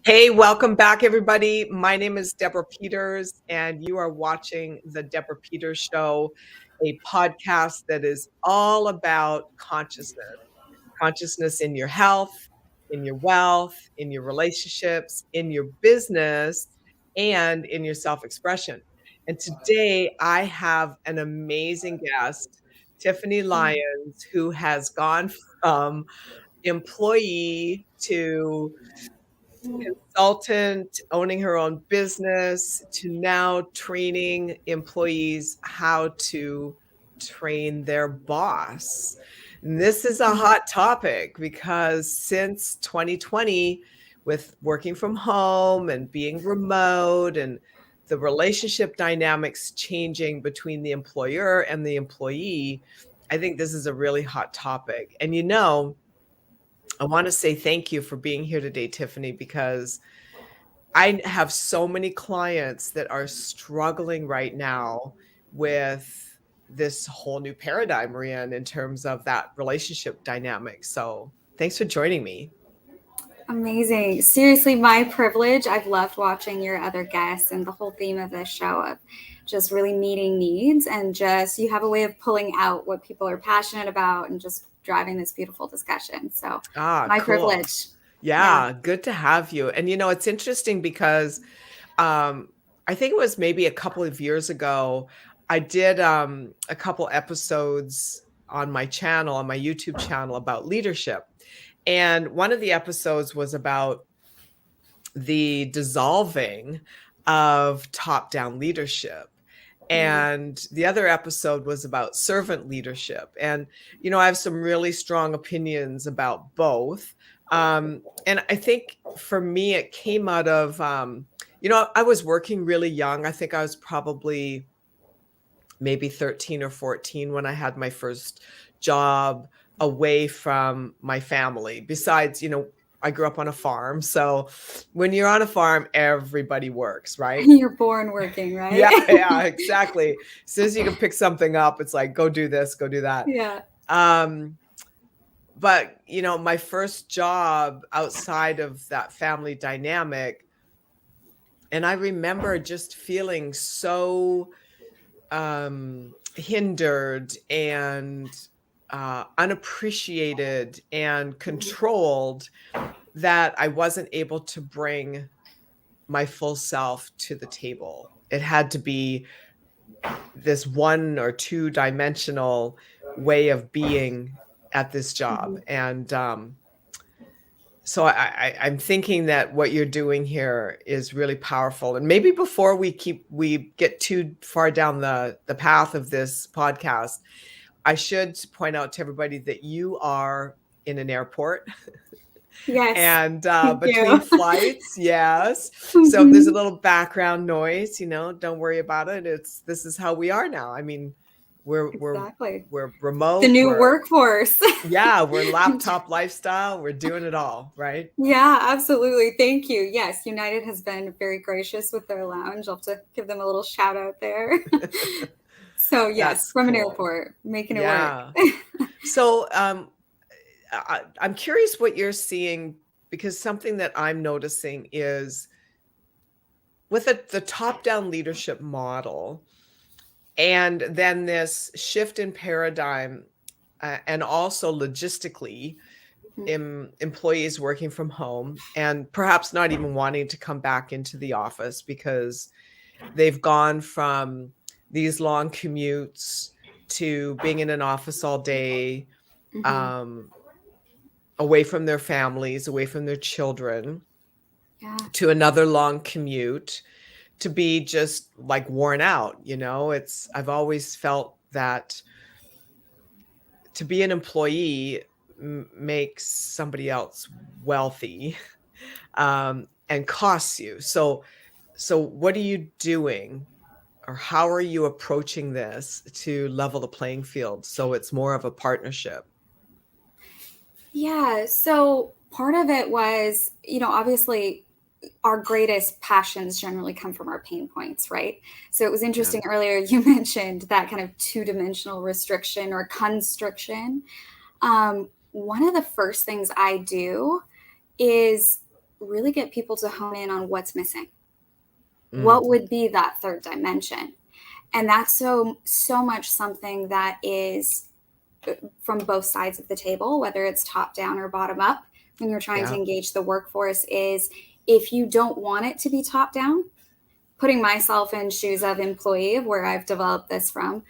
Hey, welcome back, everybody. My name is Deborah Peters, and you are watching The Deborah Peters Show, a podcast that is all about consciousness in your health, in your wealth, in your relationships, in your business, and in your self expression. And today I have an amazing guest, Tiffany Mm. Lyons, who has gone from employee to consultant, owning her own business, to now training employees how to train their boss. And this is a hot topic because since 2020, with working from home and being remote and the relationship dynamics changing between the employer and the employee, I think this is a really hot topic. And I want to say thank you for being here today, Tiffany, because I have so many clients that are struggling right now with this whole new paradigm we're in terms of that relationship dynamic. So thanks for joining me. Amazing. Seriously, my privilege. I've loved watching your other guests and the whole theme of this show of just really meeting needs and just you have a way of pulling out what people are passionate about and just driving this beautiful discussion. So Ah, my cool. privilege. Yeah. Yeah, good to have you. And it's interesting because um, I think it was maybe a couple of years ago, I did a couple episodes on my channel, on my YouTube channel about leadership. And one of the episodes was about the dissolving of top-down leadership. Mm. And the other episode was about servant leadership. And, I have some really strong opinions about both. And I think for me, it came out of, I was working really young. I think I was probably maybe 13 or 14 when I had my first job away from my family. Besides, I grew up on a farm. So when you're on a farm, everybody works, right? You're born working, right? Yeah, yeah, exactly. As soon as you can pick something up, it's like, go do this, go do that. Yeah. Um, but my first job outside of that family dynamic, and I remember just feeling so hindered and unappreciated and Mhm. controlled that I wasn't able to bring my full self to the table. It had to be this one or two dimensional way of being at this job. Mhm. And so I'm thinking that what you're doing here is really powerful. And maybe before we get too far down the path of this podcast, I should point out to everybody that you are in an airport Yes. and Thank between you. flights, yes. So if there's a Mhm. little background noise, don't worry about it. This is how we are now. I mean, we're we're Exactly. we're The remote, new we're workforce. yeah, we're laptop lifestyle, we're doing it all, right? Yeah, absolutely. Thank you. Yes, United has been very gracious with their lounge. I'll have to give them a little shout out there. So, yes, That's from an cool. airport, making it work. Yeah. So, I'm curious what you're seeing because something that I'm noticing is with the top-down leadership model and then this shift in paradigm, and also logistically, employees working from home and perhaps not even wanting to come back into the office because they've gone from these long commutes to being in an office all day, Hmm. um, away from their families, away from their children, Yeah. to another long commute, to be just like worn out. I've always felt that to be an employee makes somebody else wealthy, and costs you. So what are you doing, or how are you approaching this to level the playing field so it's more of a partnership? Yeah. So, part of it was, obviously our greatest passions generally come from our pain points, right? So, it was Yeah. interesting earlier you mentioned that kind of two-dimensional restriction or constriction. One of the first things I do is really get people to hone in on what's missing. Mm. What would be that third dimension? And that's so much something that is from both sides of the table, whether it's top down or bottom up, when you're trying to engage the workforce, is if you don't want it to be top down, putting myself in shoes of employee of where I've developed this from,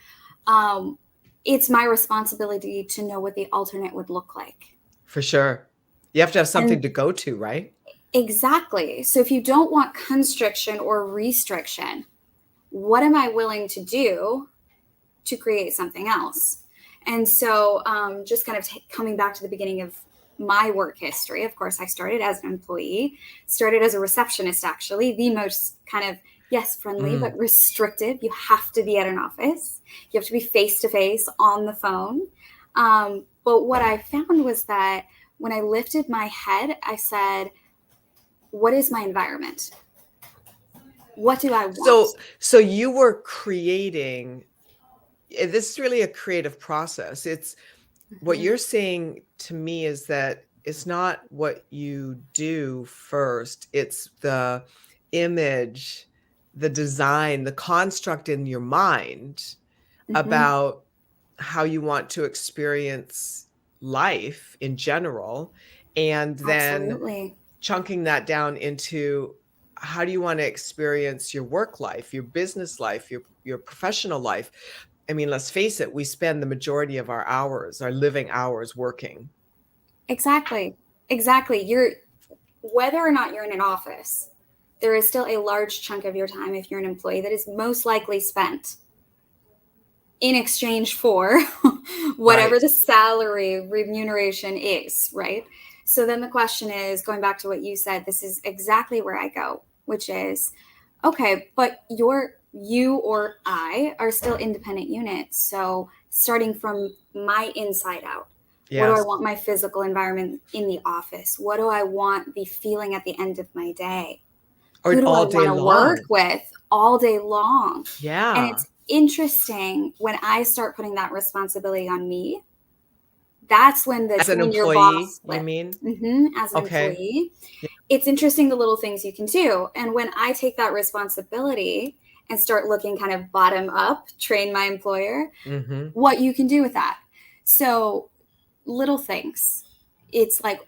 it's my responsibility to know what the alternate would look like. For sure. You have to have something And to go to, right? exactly. So if you don't want constriction or restriction, what am I willing to do to create something else? And so just kind of coming back to the beginning of my work history, of course, I started as an employee, started as a receptionist, actually, the most kind of, yes, friendly, but restrictive. You have to be at an office. You have to be face-to-face on the phone. But what I found was that when I lifted my head, I said, what is my environment? What do I want? So you were creating, this is really a creative process. It's what you're saying to me is that it's not what you do first, it's the image, the design, the construct in your mind about how you want to experience life in general, and then Absolutely. chunking that down into how do you want to experience your work life, your business life, your professional life. I mean, let's face it, we spend the majority of our hours, our living hours, working. Exactly. Whether or not you're in an office, there is still a large chunk of your time, if you're an employee, that is most likely spent in exchange for whatever Right. the salary remuneration is, right? So then the question is, going back to what you said, this is exactly where I go, which is, okay, but you or I are still independent units. So starting from my inside out, what do I Yes. want my physical environment in the office? What do I want the feeling at the end of my day? Or Who do I all day want to work long. with all day long? And Yeah. it's interesting when I start putting that responsibility on me. That's when As you an and your employee, boss you flip. mean? As an Okay. employee, Yeah. it's interesting the little things you can do. And when I take that responsibility and start looking kind of bottom up, train my employer, Mm-hmm. what you can do with that. So little things. It's like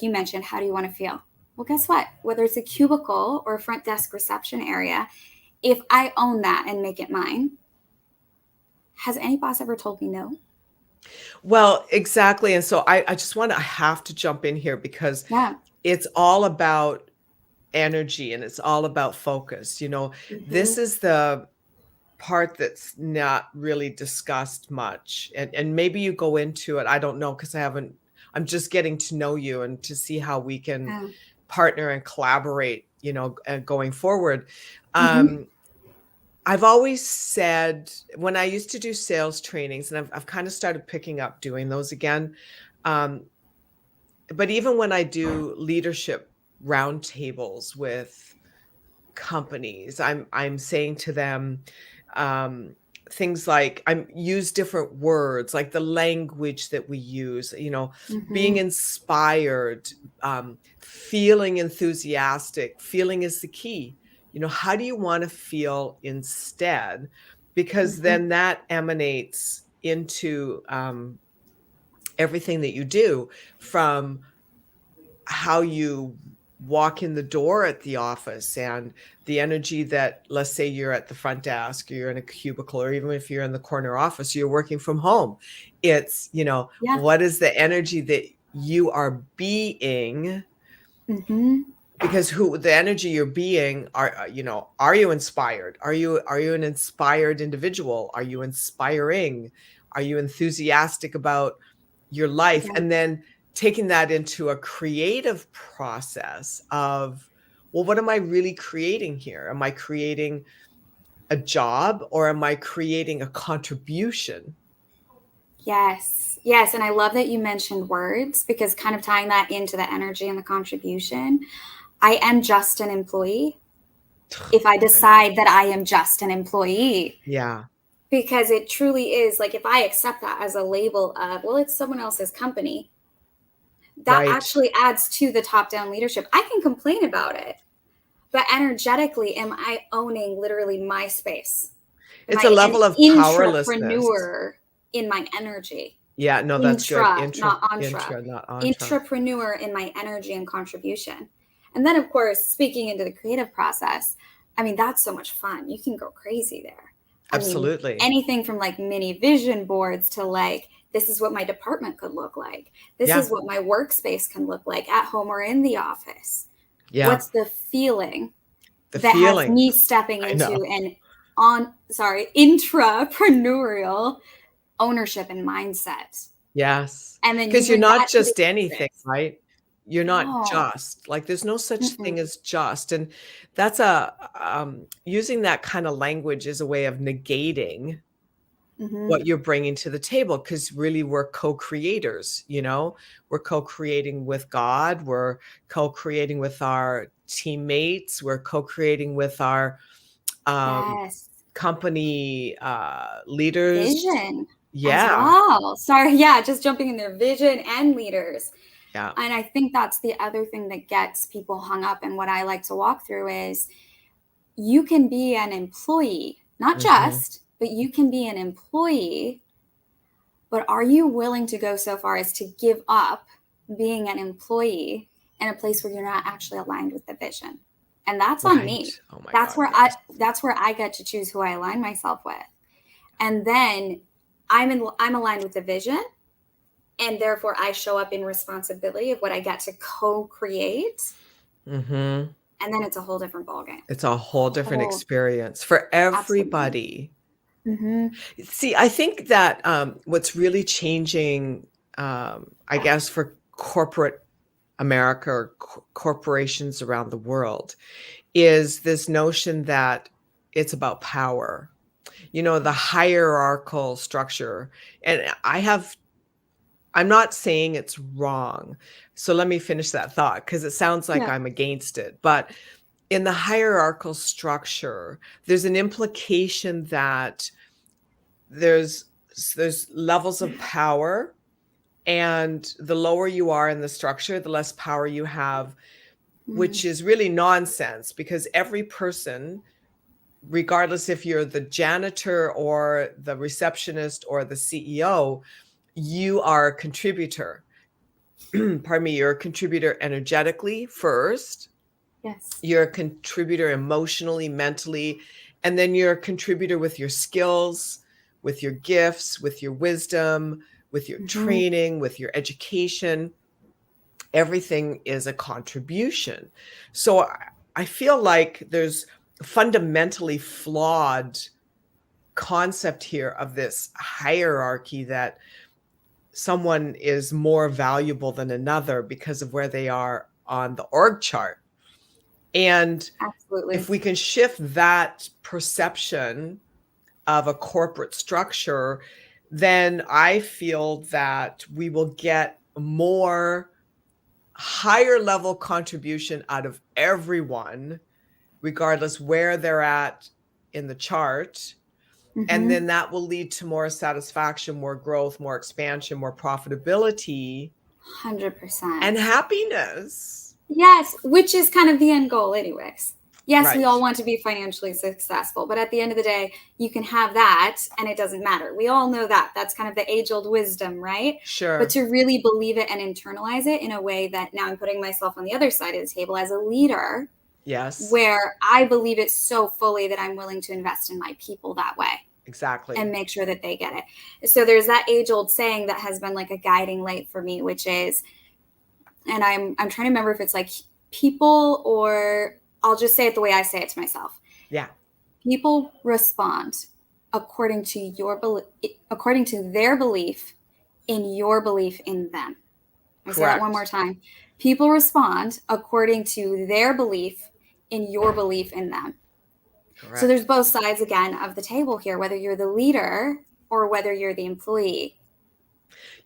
you mentioned, how do you want to feel? Well, guess what? Whether it's a cubicle or a front desk reception area, if I own that and make it mine, has any boss ever told me no? Well, exactly. And so I have to jump in here because Yeah. it's all about energy and it's all about focus. This Mm-hmm. is the part that's not really discussed much. And maybe you go into it, I don't know, because I'm just getting to know you and to see how we can Yeah. partner and collaborate, going forward. Mm-hmm. I've always said when I used to do sales trainings, and I've kind of started picking up doing those again. Um, but even when I do leadership roundtables with companies, I'm saying to them um, things like I use different words, like the language that we use. Being Mm-hmm. inspired, feeling enthusiastic. Feeling is the key. How do you want to feel instead? Because Mm-hmm. then that emanates into everything that you do, from how you walk in the door at the office and the energy that, let's say you're at the front desk, or you're in a cubicle, or even if you're in the corner office, you're working from home. It's, Yeah. what is the energy that you are being? Mm-hmm. Because the energy you're being are you inspired? Are you an inspired individual? Are you inspiring? Are you enthusiastic about your life? Yeah. And then taking that into a creative process of, well, what am I really creating here? Am I creating a job, or am I creating a contribution? Yes. Yes. And I love that you mentioned words, because kind of tying that into the energy and the contribution, I am just an employee if I I know. decide that I am just an employee. Yeah. Because it truly is, like, if I accept that as a label of, well, it's someone else's company, that Right. actually adds to the top-down leadership. I can complain about it, but energetically, am I owning literally my space? Am It's a I an level of powerlessness. intrapreneur in my energy? Yeah, no, that's good. Intra, not Intra, entre. not intra. Intrapreneur in my energy and contribution. And then, of course, speaking into the creative process, I mean, that's so much fun. You can go crazy there. I mean, Absolutely. anything from like mini vision boards to like, this is what my department could look like. This Yeah. is what my workspace can look like at home or in the office. Yeah. What's the feeling The that has feeling. me stepping I know. into an intrapreneurial ownership and mindset? Yes. And then you Because you're bring that not to the just anything, office. right? You're not No. just. Like, there's no such Mm-mm. thing as just, and that's using that kind of language is a way of negating Mhm. what you're bringing to the table, because really we're co-creators, we're co-creating with God, we're co-creating with our teammates, we're co-creating with our Yes. company leaders. Vision as Yeah, well. Sorry, yeah, just jumping in there, vision and leaders. yeah. And I think that's the other thing that gets people hung up. And what I like to walk through is you can be an employee, not Mhm. just, but you can be an employee. But are you willing to go so far as to give up being an employee in a place where you're not actually aligned with the vision? And that's on Right. me. Oh my That's God, where yes. I get to choose who I align myself with. And then I'm aligned with the vision, and therefore I show up in responsibility of what I get to co-create. Mhm. And then it's a whole different ballgame. It's a whole different Oh, experience for absolutely. everybody. Mm-hmm. See, I think that what's really changing, I guess, for corporate America or corporations around the world is this notion that it's about power, the hierarchical structure. And I'm not saying it's wrong. So let me finish that thought, because it sounds like Yeah. I'm against it. But in the hierarchical structure, there's an implication that there's there's levels of power, and the lower you are in the structure, the less power you have, Mm, which is really nonsense, because every person, regardless if you're the janitor or the receptionist or the CEO, you are a contributor. Pardon me, you're a contributor energetically first, yes. you're a contributor emotionally, mentally, and then you're a contributor with your skills, with your gifts, with your wisdom, with your Mm-hmm. training, with your education. Everything is a contribution. So I feel like there's a fundamentally flawed concept here of this hierarchy, that someone is more valuable than another because of where they are on the org chart. And Absolutely. if we can shift that perception of a corporate structure, then I feel that we will get more higher level contribution out of everyone, regardless where they're at in the chart. And Mm-hmm. then that will lead to more satisfaction, more growth, more expansion, more profitability, 100%. and happiness. Yes, which is kind of the end goal, anyways. Yes, we Right. all want to be financially successful, but at the end of the day, you can have that and it doesn't matter. We all know that. That's kind of the age old wisdom, right? But Sure. to really believe it and internalize it in a way that now I'm putting myself on the other side of the table as a leader, Yes, where I believe it so fully that I'm willing to invest in my people that way and exactly. make sure that they get it. So there's that age old saying that has been like a guiding light for me, which is, and I'm trying to remember if it's like people, or I'll just say it the way I say it to myself. Yeah. People respond according to according to their belief in your belief in them. I say that one more Correct. time. People respond according to their belief in your belief in them. So there's Correct. both sides again of the table here, whether you're the leader or whether you're the employee.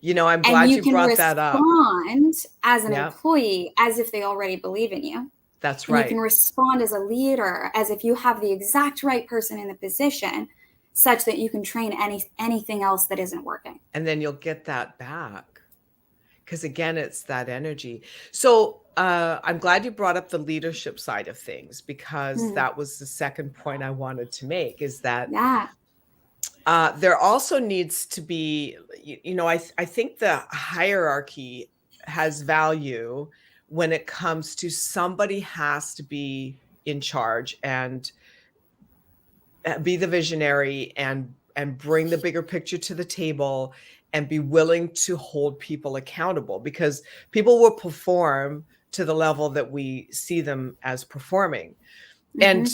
I'm And glad you you can brought that up. respond as an Yeah, employee as if they already believe in you. that's And you can right. respond as a leader as if you have the exact right person in the position, such that you can train anything else that isn't working. And then you'll get that back. because again, it's that energy. So I'm glad you brought up the leadership side of things, because that was the second point I wanted to make, is that Yeah. there also needs to be, I think the hierarchy has value when it comes to somebody has to be in charge and be the visionary and bring the bigger picture to the table and be willing to hold people accountable, because people will perform to the level that we see them as performing. And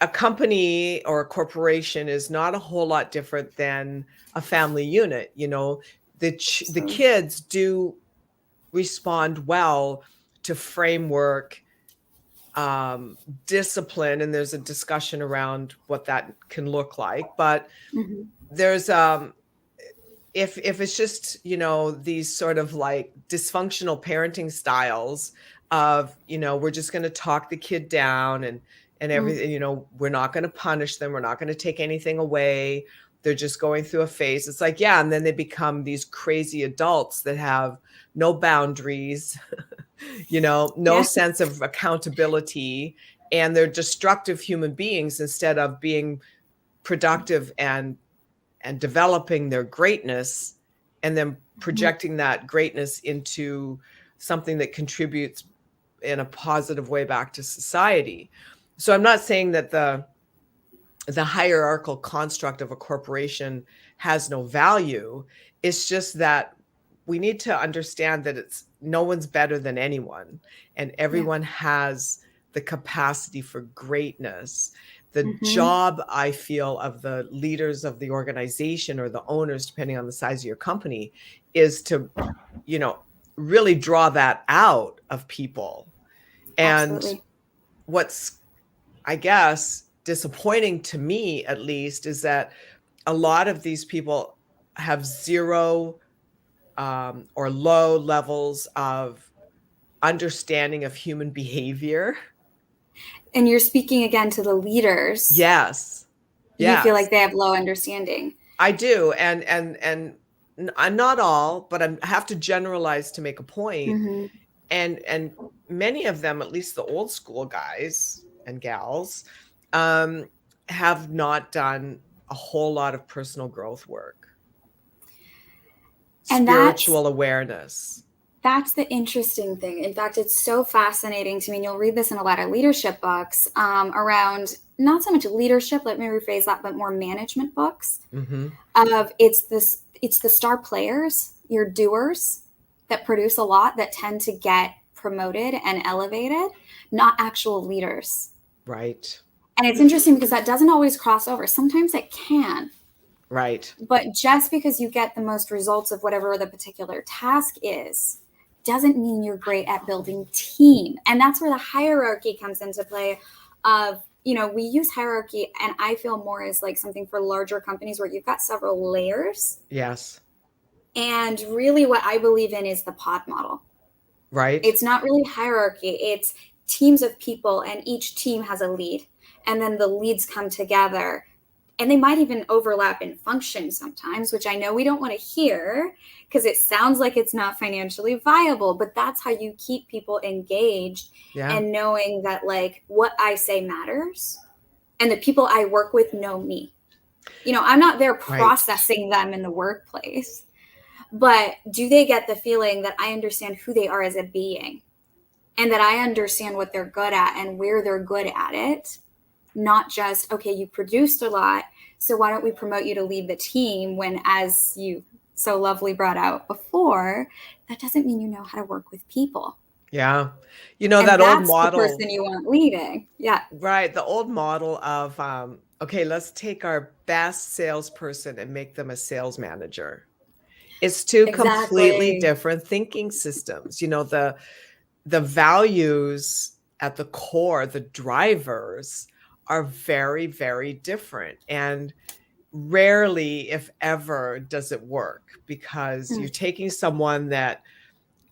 a company or a corporation is not a whole lot different than a family unit. The kids do respond well to framework, discipline, and there's a discussion around what that can look like. But there's if it's just these sort of like dysfunctional parenting styles of we're just going to talk the kid down and everything, we're not going to punish them, we're not going to take anything away, they're just going through a phase. It's like, yeah, and then they become these crazy adults that have no boundaries, no sense of accountability, and they're destructive human beings instead of being productive and developing their greatness, and then projecting that greatness into something that contributes in a positive way back to society. So I'm not saying that the hierarchical construct of a corporation has no value. It's just that we need to understand that no one's better than anyone, and everyone has the capacity for greatness. The job, I feel, of the leaders of the organization or the owners, depending on the size of your company, is to, really draw that out of people. And Absolutely. what's, I guess, disappointing to me, at least, is that a lot of these people have zero or low levels of understanding of human behavior. And you're speaking again to the leaders. Yes. You feel like they have low understanding. I do. And not all, but I have to generalize to make a point. And many of them, at least the old school guys and gals, have not done a whole lot of personal growth work, and spiritual awareness. That's the interesting thing. In fact, it's so fascinating to me. And you'll read this in a lot of leadership books around not so much leadership, let me rephrase that, but more management books. Of it's the star players, your doers that produce a lot, that tend to get promoted and elevated, not actual leaders. Right. And it's interesting because that doesn't always cross over. Sometimes it can. Right. But just because you get the most results of whatever the particular task is, doesn't mean you're great at building team. And that's where the hierarchy comes into play of, we use hierarchy, and I feel more as like something for larger companies where you've got several layers. Yes. And really what I believe in is the pod model. Right. It's not really hierarchy. It's teams of people, and each team has a lead. And then the leads come together, and they might even overlap in function sometimes, which I know we don't want to hear because it sounds like it's not financially viable, but that's how you keep people engaged and knowing that like what I say matters and the people I work with know me. I'm not there processing them in the workplace, but do they get the feeling that I understand who they are as a being and that I understand what they're good at and where they're good at it? Not just, okay, you produced a lot, so why don't we promote you to lead the team, when, as you so lovely brought out before, that doesn't mean you know how to work with people. Yeah. That old model. That's the person you want leading. Yeah. Right. The old model of, okay, let's take our best salesperson and make them a sales manager. It's two completely different thinking systems. The values at the core, the drivers, are very, very different. And rarely, if ever, does it work, because you're taking someone that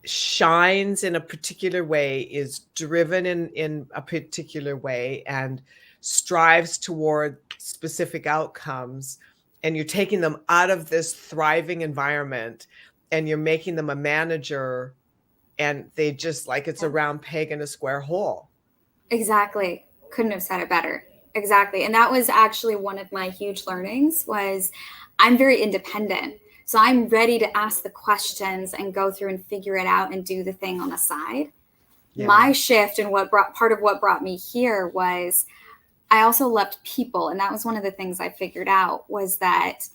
shines in a particular way, is driven in a particular way, and strives toward specific outcomes. And you're taking them out of this thriving environment and you're making them a manager, and they just like it's a round peg in a square hole. Exactly. Couldn't have said it better. Exactly. And that was actually one of my huge learnings was I'm very independent. So I'm ready to ask the questions and go through and figure it out and do the thing on the side. Yeah. My shift and part of what brought me here was I also loved people. And that was one of the things I figured out was that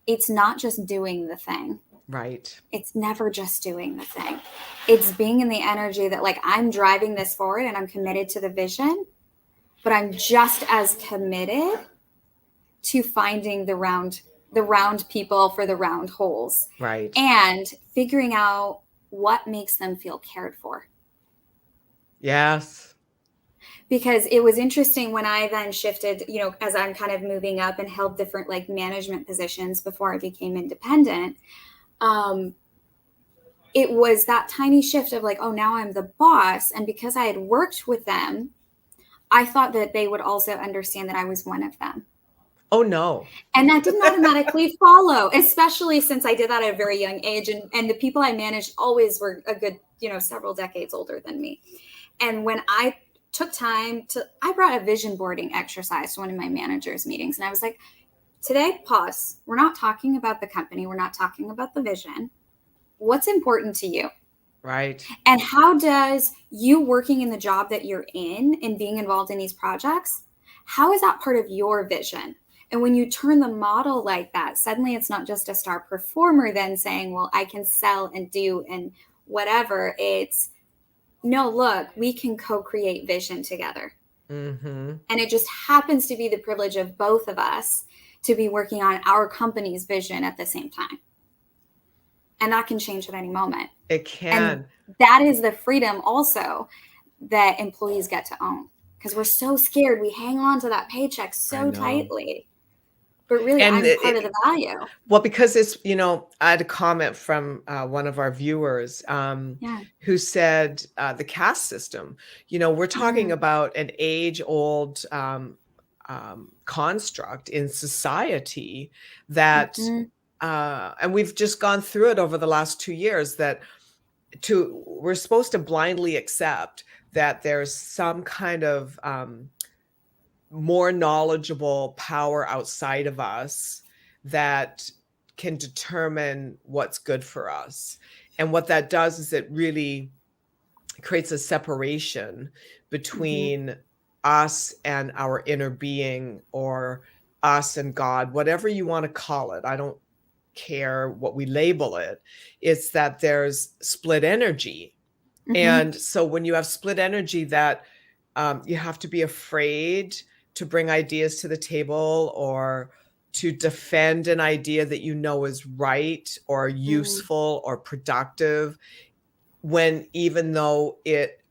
it's not just doing the thing. Right. It's never just doing the thing. It's being in the energy that like I'm driving this forward and I'm committed to the vision, but I'm just as committed to finding the round people for the round holes. Right. And figuring out what makes them feel cared for. Yes. Because it was interesting when I then shifted, as I'm kind of moving up and held different like management positions before I became independent. It was that tiny shift of like, oh, now I'm the boss. And because I had worked with them, I thought that they would also understand that I was one of them. Oh, no. And that didn't automatically follow, especially since I did that at a very young age. And the people I managed always were a good, several decades older than me. And when I took time I brought a vision boarding exercise to one of my managers' meetings. And I was like, today, pause. We're not talking about the company. We're not talking about the vision. What's important to you? Right. And how does you working in the job that you're in and being involved in these projects, how is that part of your vision? And when you turn the model like that, suddenly it's not just a star performer then saying, well, I can sell and do and whatever. It's, no, look, we can co-create vision together. Mm-hmm. And it just happens to be the privilege of both of us to be working on our company's vision at the same time. And that can change at any moment. It can. And that is the freedom also that employees get to own. Because we're so scared. We hang on to that paycheck so tightly. But really, I'm part of the value. Well, because it's, I had a comment from one of our viewers who said the caste system, we're talking about an age-old construct in society that, and we've just gone through it over the last 2 years, that we're supposed to blindly accept that there's some kind of more knowledgeable power outside of us that can determine what's good for us. And what that does is it really creates a separation between us and our inner being, or us and God, whatever you want to call it. I don't care what we label it. It's that there's split energy. And so when you have split energy, that you have to be afraid to bring ideas to the table or to defend an idea that is right or useful or productive, when even though it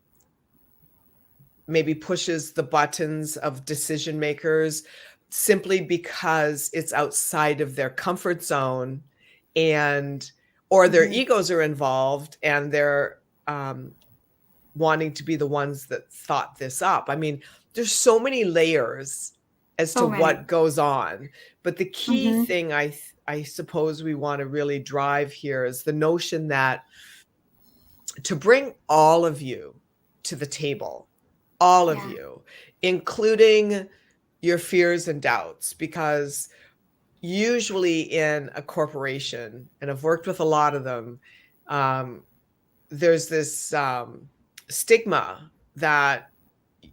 maybe pushes the buttons of decision makers simply because it's outside of their comfort zone, or their egos are involved and they're wanting to be the ones that thought this up. I mean, there's so many layers as to what goes on. But the key thing I suppose we want to really drive here is the notion that to bring all of you to the table, all of you, including your fears and doubts, because usually in a corporation, and I've worked with a lot of them, there's this stigma that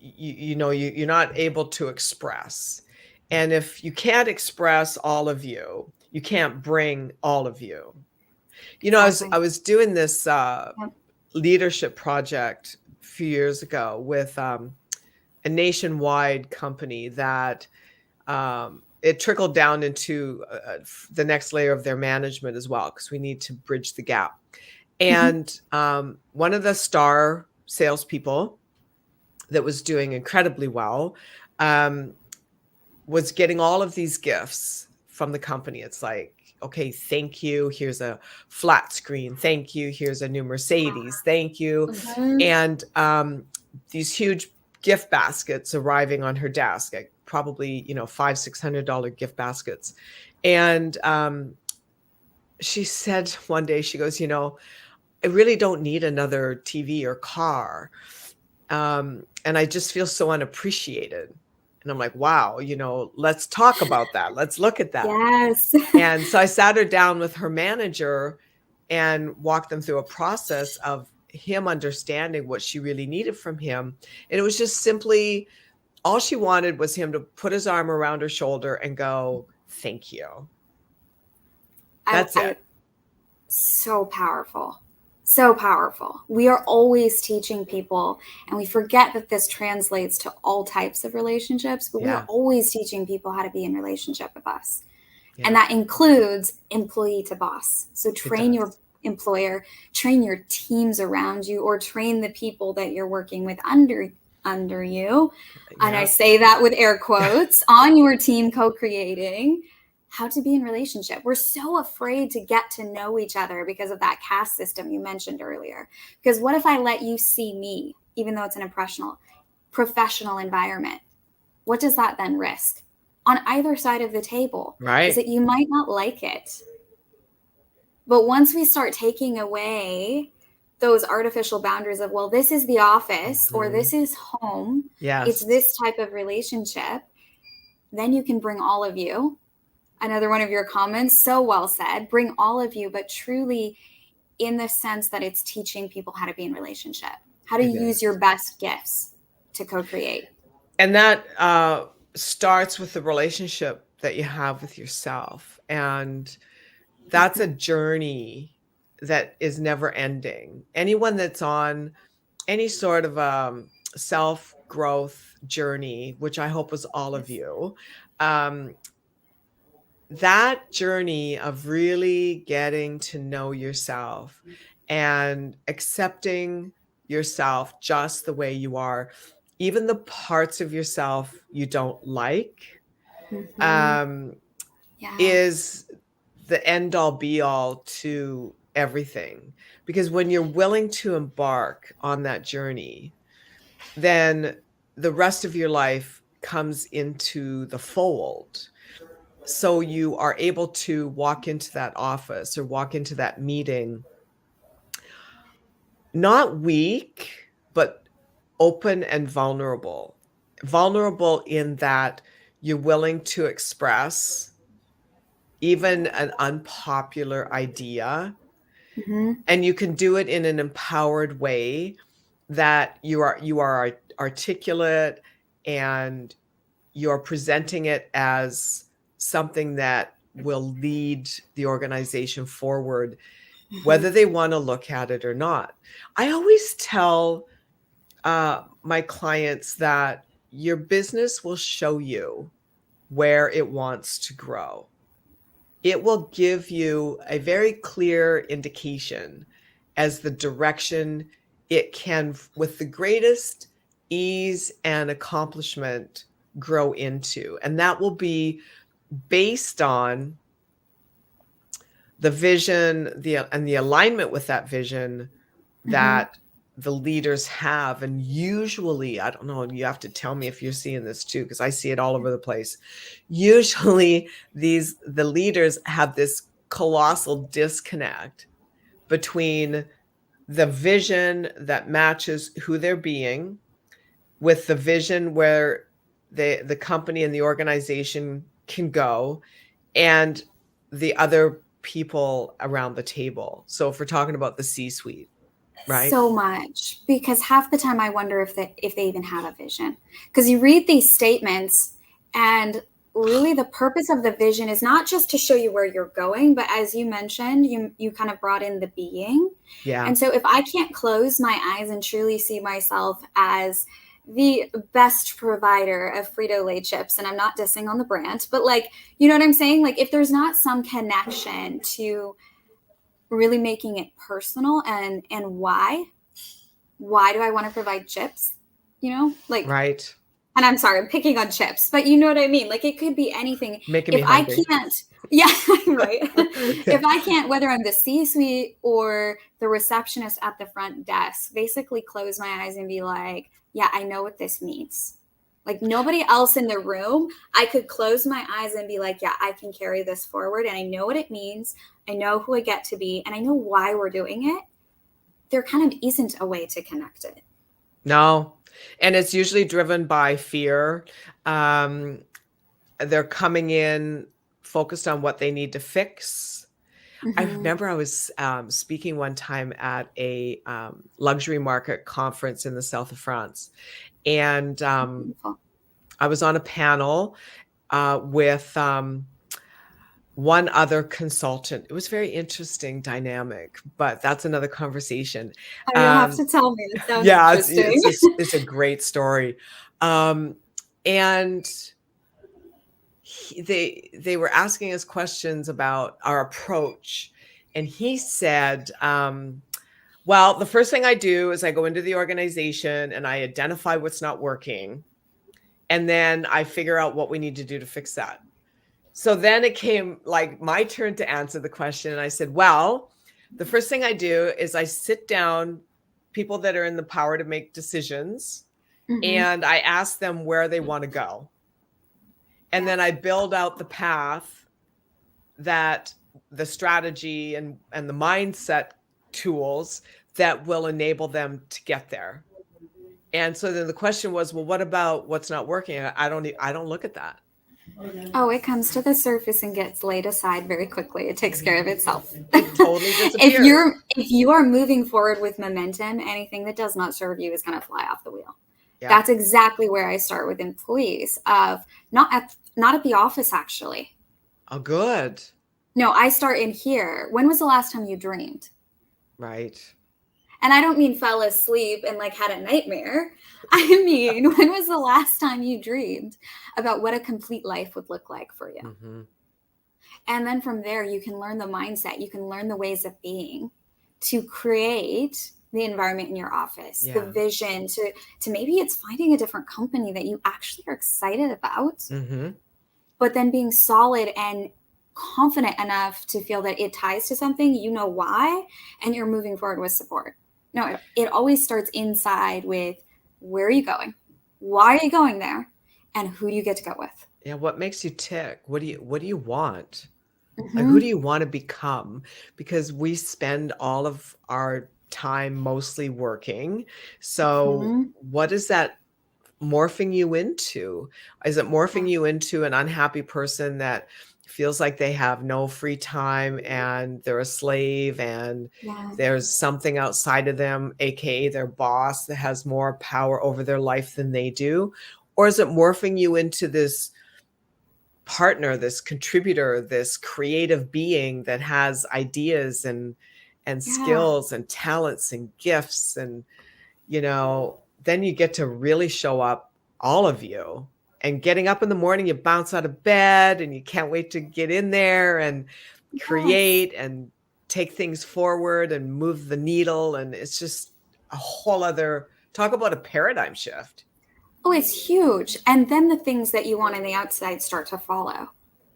you're not able to express. And if you can't express all of you, you can't bring all of you. I was doing this leadership project a few years ago with a nationwide company that it trickled down into the next layer of their management as well, because we need to bridge the gap. And one of the star salespeople that was doing incredibly well was getting all of these gifts from the company. It's like, okay, thank you. Here's a flat screen. Thank you. Here's a new Mercedes. Thank you. And these huge gift baskets arriving on her desk, like probably, $500-$600 gift baskets. And she said one day, she goes, I really don't need another TV or car. And I just feel so unappreciated. And I'm like, wow, let's talk about that. Let's look at that. Yes. And so I sat her down with her manager and walked them through a process of him understanding what she really needed from him. And it was just simply, all she wanted was him to put his arm around her shoulder and go, thank you. That's it. So powerful. So powerful. We are always teaching people, and we forget that this translates to all types of relationships, but we are always teaching people how to be in relationship with us. Yeah. And that includes employee to boss. So train your employer, train your teams around you, or train the people that you're working with under you. Yeah. And I say that with air quotes, on your team, co-creating how to be in relationship. We're so afraid to get to know each other because of that caste system you mentioned earlier. Because what if I let you see me, even though it's an professional environment? What does that then risk on either side of the table? Right. Is that you might not like it. But once we start taking away those artificial boundaries of, well, this is the office or this is home. Yes. It's this type of relationship. Then you can bring all of you. Another one of your comments, so well said, bring all of you, but truly in the sense that it's teaching people how to be in relationship, how to use your best gifts to co-create. And that starts with the relationship that you have with yourself. And that's a journey that is never ending. Anyone that's on any sort of self-growth journey, which I hope was all of you, that journey of really getting to know yourself and accepting yourself just the way you are, even the parts of yourself you don't like, is the end all be all to everything. Because when you're willing to embark on that journey, then the rest of your life comes into the fold. So you are able to walk into that office or walk into that meeting, not weak, but open and vulnerable. Vulnerable in that you're willing to express even an unpopular idea. And you can do it in an empowered way that you are articulate and you're presenting it as something that will lead the organization forward, whether they want to look at it or not. I always tell my clients that your business will show you where it wants to grow. It will give you a very clear indication as the direction it can, with the greatest ease and accomplishment, grow into. And that will be based on the vision, and the alignment with that vision that the leaders have. And usually, I don't know, you have to tell me if you're seeing this too, because I see it all over the place. Usually the leaders have this colossal disconnect between the vision that matches who they're being with the vision where the company and the organization can go, and the other people around the table. So if we're talking about the C-suite, right? So much, because half the time I wonder if they even have a vision, because you read these statements and really the purpose of the vision is not just to show you where you're going, but as you mentioned, you kind of brought in the being. Yeah. And so if I can't close my eyes and truly see myself as the best provider of Frito-Lay chips, and I'm not dissing on the brand, but like, you know what I'm saying? Like if there's not some connection to really making it personal and why do I want to provide chips? You know, like, right. And I'm sorry, I'm picking on chips, but you know what I mean? Like it could be anything. Making me hungry. I can't, yeah, right. If I can't, whether I'm the C-suite or the receptionist at the front desk, basically close my eyes and be like, yeah, I know what this means. Like nobody else in the room, I could close my eyes and be like, yeah, I can carry this forward. And I know what it means. I know who I get to be. And I know why we're doing it. There kind of isn't a way to connect it. No. And it's usually driven by fear. They're coming in focused on what they need to fix. I remember I was speaking one time at a luxury market conference in the south of France. And I was on a panel with one other consultant. It was very interesting dynamic, but that's another conversation. Oh, you'll have to tell me. It sounds Yeah, interesting. it's a great story. And they were asking us questions about our approach. And he said, well, the first thing I do is I go into the organization and I identify what's not working. And then I figure out what we need to do to fix that. So then it came like my turn to answer the question. And I said, well, the first thing I do is I sit down people that are in the power to make decisions, and I ask them where they want to go. And then I build out the path, that the strategy and the mindset tools that will enable them to get there. And so then the question was, well, what about what's not working? I don't look at that. Oh, it comes to the surface and gets laid aside very quickly. It takes care of itself. It totally disappears. If you are moving forward with momentum, anything that does not serve you is going to fly off the wheel. Yeah. That's exactly where I start with employees. Of not at the office, actually. Oh, good. No, I start in here. When was the last time you dreamed? Right. And I don't mean fell asleep and like had a nightmare. I mean, when was the last time you dreamed about what a complete life would look like for you? And then from there, you can learn the mindset. You can learn the ways of being to create the environment in your office, the vision to maybe it's finding a different company that you actually are excited about, but then being solid and confident enough to feel that it ties to something, you know why, and you're moving forward with support. No, it always starts inside with where are you going? Why are you going there? And who do you get to go with? Yeah, what makes you tick? What do you want? Like, who do you want to become? Because we spend all of our time mostly working. So what is that morphing you into? Is it morphing you into an unhappy person that feels like they have no free time and they're a slave and there's something outside of them, aka their boss, that has more power over their life than they do? Or is it morphing you into this partner, this contributor, this creative being that has ideas and skills and talents and gifts? And then you get to really show up, all of you. And getting up in the morning, you bounce out of bed and you can't wait to get in there and create and take things forward and move the needle. And it's just a whole other, talk about a paradigm shift. Oh, it's huge. And then the things that you want on the outside start to follow.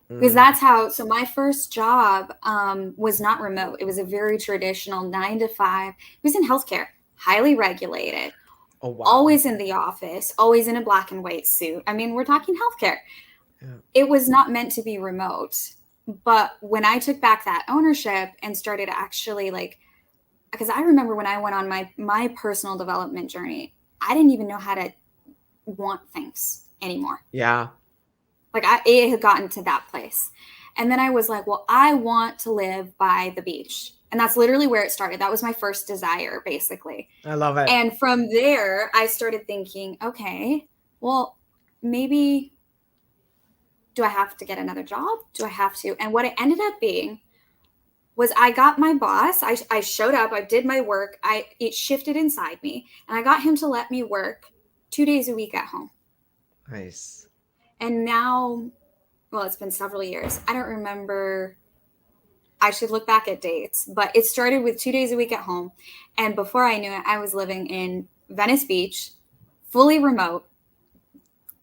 Because that's how, so my first job was not remote. It was a very traditional 9 to 5. It was in healthcare, highly regulated. Oh, wow. Always in the office, always in a black and white suit. I mean, we're talking healthcare. It was not meant to be remote. But when I took back that ownership and started actually because I remember when I went on my personal development journey, I didn't even know how to want things anymore. Yeah. It had gotten to that place. And then I was like, well, I want to live by the beach. And that's literally where it started. That was my first desire, basically. I love it. And from there, I started thinking, okay, well, maybe do I have to get another job? Do I have to? And what it ended up being was I got my boss. I showed up. I did my work. It shifted inside me. And I got him to let me work 2 days a week at home. Nice. And now, well, it's been several years. I don't remember. I should look back at dates, but it started with 2 days a week at home. And before I knew it, I was living in Venice Beach, fully remote,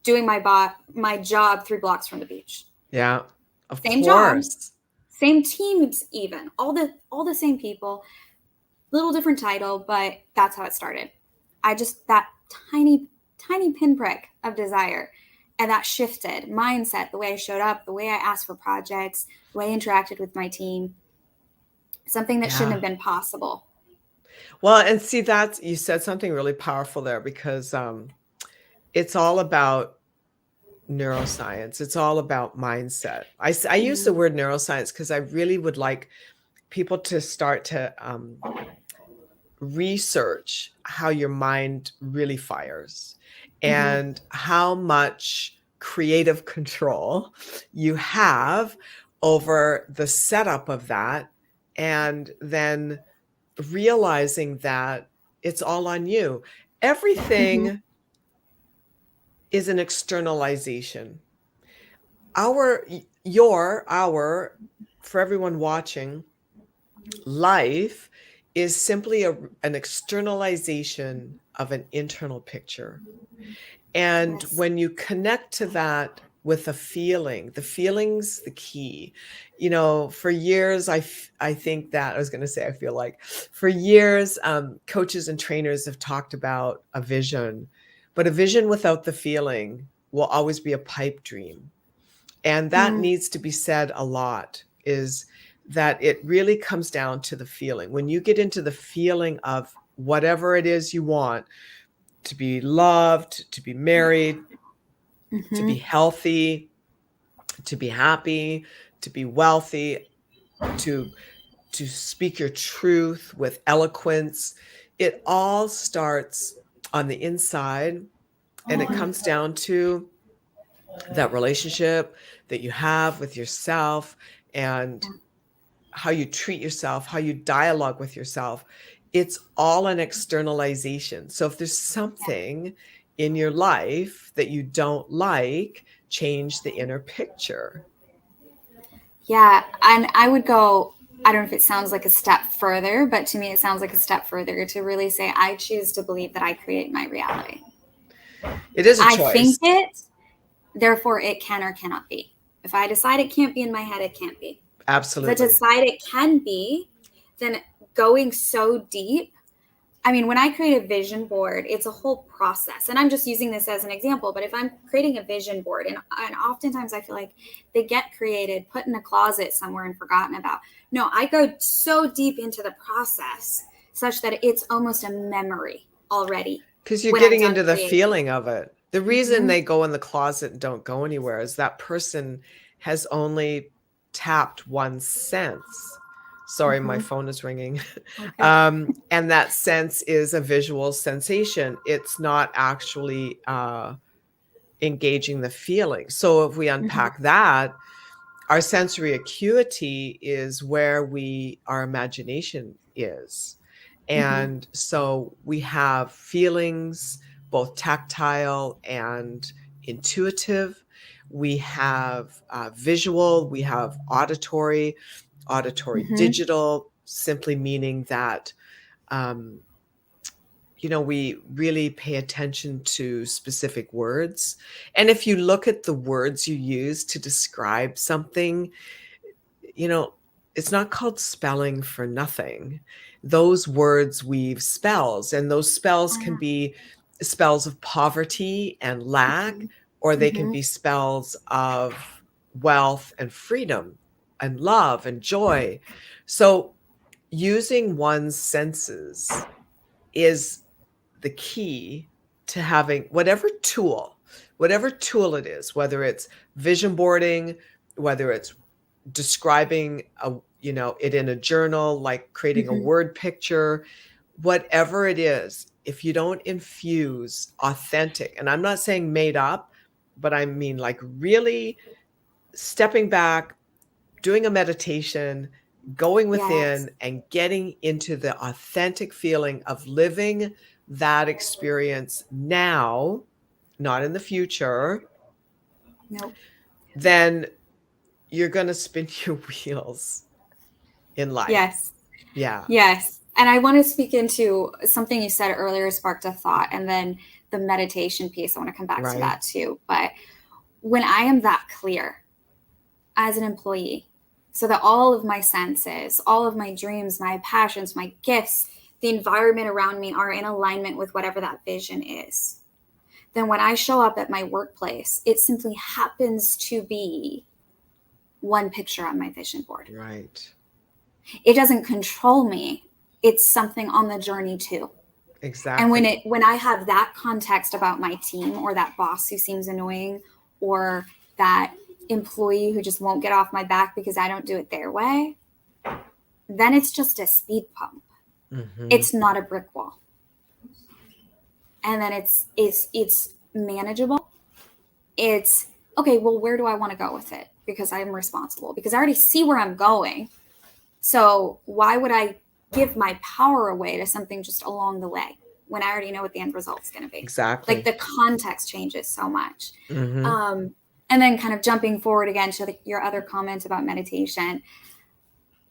doing my job 3 blocks from the beach. Yeah, of same course. Job, same teams, even all the same people, little different title, but that's how it started. That tiny tiny pinprick of desire. And that shifted mindset, the way I showed up, the way I asked for projects, the way I interacted with my team, something that shouldn't Yeah. have been possible. Well, and see, that's you said something really powerful there because it's all about neuroscience. It's all about mindset. I use the word neuroscience because I really would like people to start to research how your mind really fires and how much creative control you have over the setup of that, and then realizing that it's all on you. Everything is an externalization. Our, for everyone watching, life is simply an externalization of an internal picture. And Yes. when you connect to that with a feeling, the feeling's the key. For years, I think that I was going to say, I feel like for years, coaches and trainers have talked about a vision, but a vision without the feeling will always be a pipe dream. And that needs to be said a lot, is that it really comes down to the feeling. When you get into the feeling of whatever it is you want, to be loved, to be married, to be healthy, to be happy, to be wealthy, to speak your truth with eloquence, it all starts on the inside, and it comes down to that relationship that you have with yourself and how you treat yourself, how you dialogue with yourself. It's all an externalization. So if there's something in your life that you don't like, change the inner picture. Yeah. And I would go, I don't know if it sounds like a step further, but to me, it sounds like a step further to really say, I choose to believe that I create my reality. It is a I choice. think it, therefore it can or cannot be. If I decide it can't be in my head, it can't be. Absolutely. If I decide it can be, then going so deep. I mean, when I create a vision board, it's a whole process. And I'm just using this as an example, but if I'm creating a vision board, and oftentimes I feel like they get created, put in a closet somewhere and forgotten about. No, I go so deep into the process such that it's almost a memory already. Because you're when I'm getting done into the creating. feeling of it. The reason they go in the closet and don't go anywhere is that person has only tapped one sense. Sorry, my phone is ringing. Okay. And that sense is a visual sensation. It's not actually engaging the feeling. So if we unpack that, our sensory acuity is where our imagination is. And so we have feelings, both tactile and intuitive. We have visual, we have auditory, digital, simply meaning that, we really pay attention to specific words. And if you look at the words you use to describe something, it's not called spelling for nothing. Those words weave spells, and those spells can be spells of poverty and lack, or they can be spells of wealth and freedom and love and joy. So using one's senses is the key to having whatever tool it is, whether it's vision boarding, whether it's describing it in a journal, like creating a word picture, whatever it is. If you don't infuse authentic, and I'm not saying made up, but I mean like really stepping back, doing a meditation, going within and getting into the authentic feeling of living that experience now, not in the future, Nope. then you're going to spin your wheels in life. Yes. Yeah. Yes. And I want to speak into something you said earlier sparked a thought, and then the meditation piece. I want to come back to that too. But when I am that clear as an employee, so that all of my senses, all of my dreams, my passions, my gifts, the environment around me are in alignment with whatever that vision is, then when I show up at my workplace, it simply happens to be one picture on my vision board. Right. It doesn't control me. It's something on the journey too. Exactly. And when I have that context about my team, or that boss who seems annoying, or that employee who just won't get off my back because I don't do it their way, then it's just a speed bump. Mm-hmm. It's not a brick wall. And then it's manageable. It's okay, well, where do I want to go with it? Because I'm responsible, because I already see where I'm going. So why would I give my power away to something just along the way when I already know what the end result's going to be? Exactly. Like, the context changes so much. Mm-hmm. And then kind of jumping forward again to your other comment about meditation,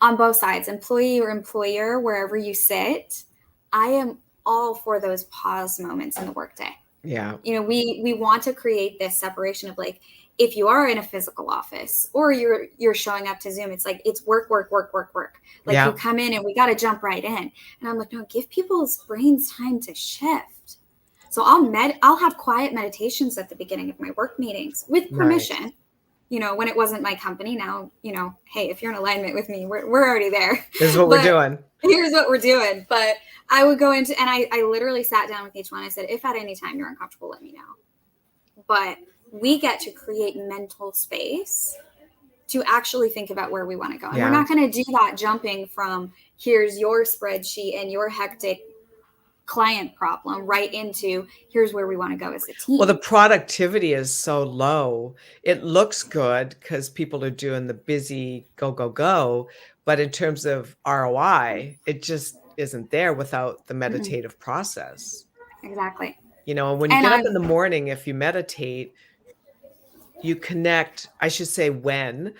on both sides, employee or employer, wherever you sit, I am all for those pause moments in the workday. Yeah. You know, we want to create this separation of, like, if you are in a physical office or you're showing up to Zoom, it's like, it's work. Like, Yeah. you come in and we got to jump right in. And I'm like, no, give people's brains time to shift. So I'll have quiet meditations at the beginning of my work meetings with permission. Right. You know, when it wasn't my company. Now, you know, hey, if you're in alignment with me, we're already there. This is what we're doing. Here's what we're doing. But I would go into, and I literally sat down with each one. I said, if at any time you're uncomfortable, let me know. But we get to create mental space to actually think about where we want to go. And we're not going to do that jumping from here's your spreadsheet and your hectic client problem right into here's where we want to go as a team. Well, the productivity is so low. It looks good because people are doing the busy go. But in terms of ROI, it just isn't there without the meditative process. Exactly. You know, when you get up in the morning, if you meditate, you connect, I should say when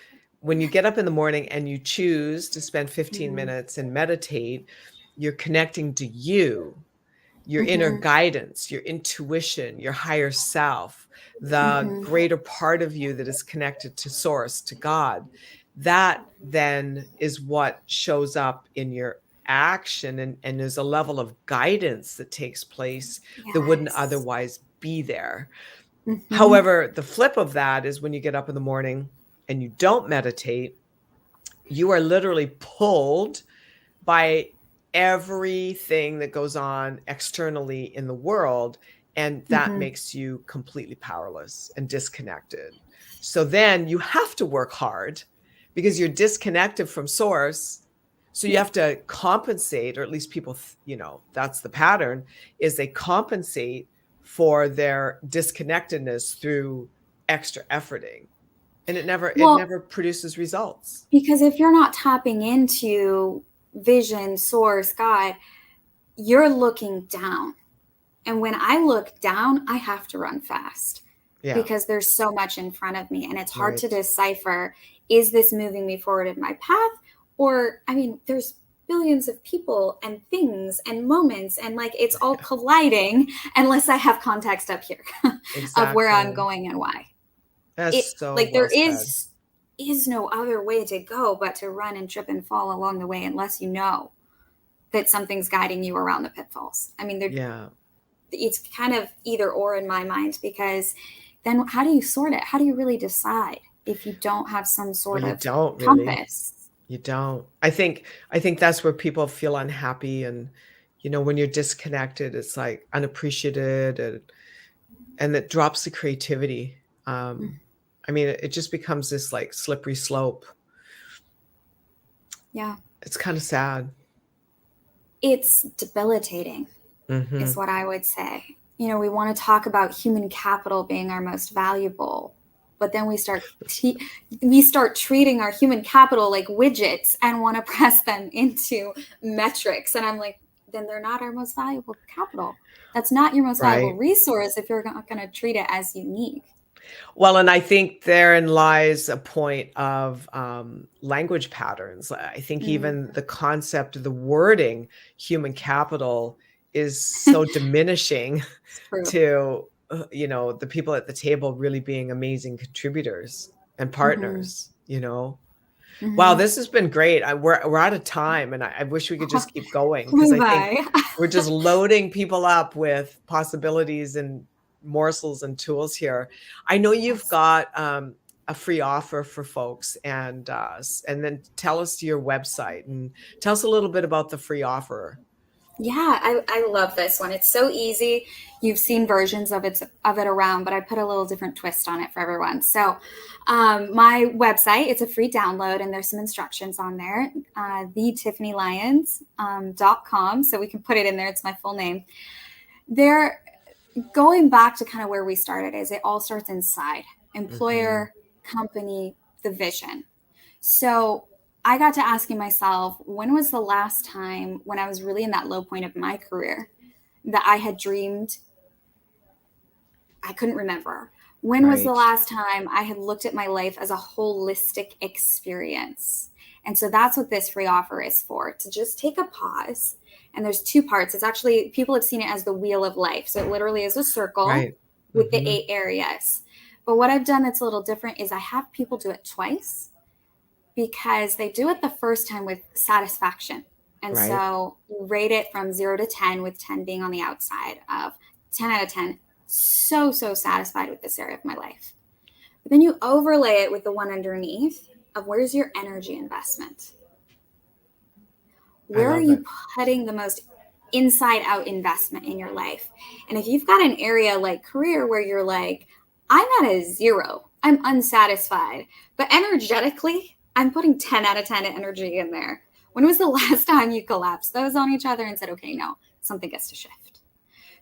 you get up in the morning and you choose to spend 15 minutes and meditate, you're connecting to you, your inner guidance, your intuition, your higher self, the greater part of you that is connected to source, to God. That then is what shows up in your action, and there's a level of guidance that takes place that wouldn't otherwise be there. However, the flip of that is when you get up in the morning and you don't meditate, you are literally pulled by everything that goes on externally in the world, and that makes you completely powerless and disconnected. So then you have to work hard because you're disconnected from source. So you have to compensate, or at least people, you know, that's the pattern, is they compensate for their disconnectedness through extra efforting. And it never produces results. Because if you're not tapping into vision, source, God, you're looking down. And when I look down, I have to run fast because there's so much in front of me. And it's hard to decipher, is this moving me forward in my path? Or, I mean, there's billions of people and things and moments, and like, it's all colliding unless I have context up here of where I'm going and why. That's so like, well there is no other way to go but to run and trip and fall along the way, unless you know that something's guiding you around the pitfalls. I mean, it's kind of either or in my mind, because then how do you sort it? How do you really decide if you don't have some sort of compass? You don't. I think that's where people feel unhappy, and you know, when you're disconnected, it's like unappreciated, and it drops the creativity. I mean, it just becomes this like slippery slope. Yeah. It's kind of sad. It's debilitating, is what I would say. You know, we want to talk about human capital being our most valuable, but then we start treating our human capital like widgets and want to press them into metrics. And I'm like, then they're not our most valuable capital. That's not your most valuable resource if you're not going to treat it as unique. Well, and I think therein lies a point of language patterns. I think even the concept of the wording human capital is so diminishing to, you know, the people at the table really being amazing contributors and partners, you know. Wow, this has been great. We're out of time, and I wish we could just keep going, because I think we're just loading people up with possibilities and morsels and tools here. I know you've got a free offer for folks, and then tell us your website and tell us a little bit about the free offer. Yeah, I love this one. It's so easy. You've seen versions of it around, but I put a little different twist on it for everyone. So my website, it's a free download, and there's some instructions on there, thetiffanylyons.com. So we can put it in there. It's my full name. They're going back to kind of where we started, is it all starts inside. Employer, company, the vision. So I got to asking myself, when was the last time when I was really in that low point of my career that I had dreamed? I couldn't remember. When was the last time I had looked at my life as a holistic experience? And so that's what this free offer is for, to just take a pause. And there's two parts. It's actually, people have seen it as the wheel of life. So it literally is a circle with the 8 areas. But what I've done that's a little different is I have people do it twice, because they do it the first time with satisfaction. And so you rate it from 0 to 10, with 10 being on the outside of 10 out of 10. So satisfied with this area of my life. But then you overlay it with the one underneath of, where's your energy investment? Where are you putting the most inside out investment in your life? And if you've got an area like career where you're like, I'm at a 0, I'm unsatisfied, but energetically, I'm putting 10 out of 10 energy in there. When was the last time you collapsed those on each other and said, okay, no, something gets to shift?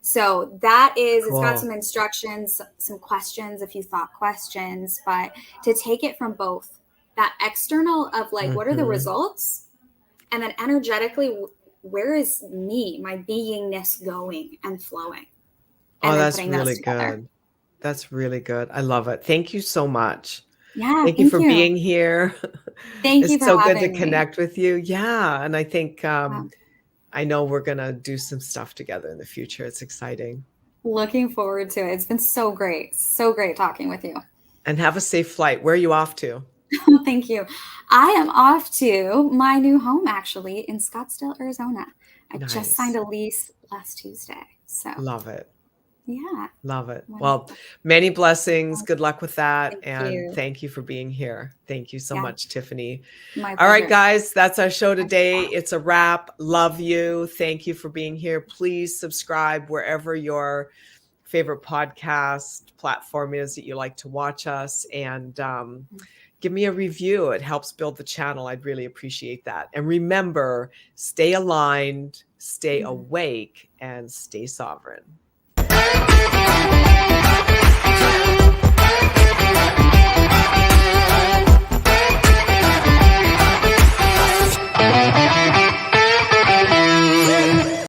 So that is, it's got some instructions, some questions, a few thought questions, but to take it from both that external of like, what are the results? And then energetically, where is me, my beingness going and flowing? And that's really good. That's really good. I love it. Thank you so much. Yeah. Thank you for being here. Thank you for having me. It's so good to connect with you. Yeah. And I think, I know we're going to do some stuff together in the future. It's exciting. Looking forward to it. It's been so great. So great talking with you. And have a safe flight. Where are you off to? Thank you. I am off to my new home, actually, in Scottsdale, Arizona. I just signed a lease last Tuesday. So love it. Yeah. Love it. Well, many blessings. Good luck with that. Thank you for being here. Thank you so much, Tiffany. My All right, guys, that's our show today. It's a wrap. Love you. Thank you for being here. Please subscribe wherever your favorite podcast platform is that you like to watch us, and give me a review. It helps build the channel. I'd really appreciate that. And remember, stay aligned, stay awake, and stay sovereign.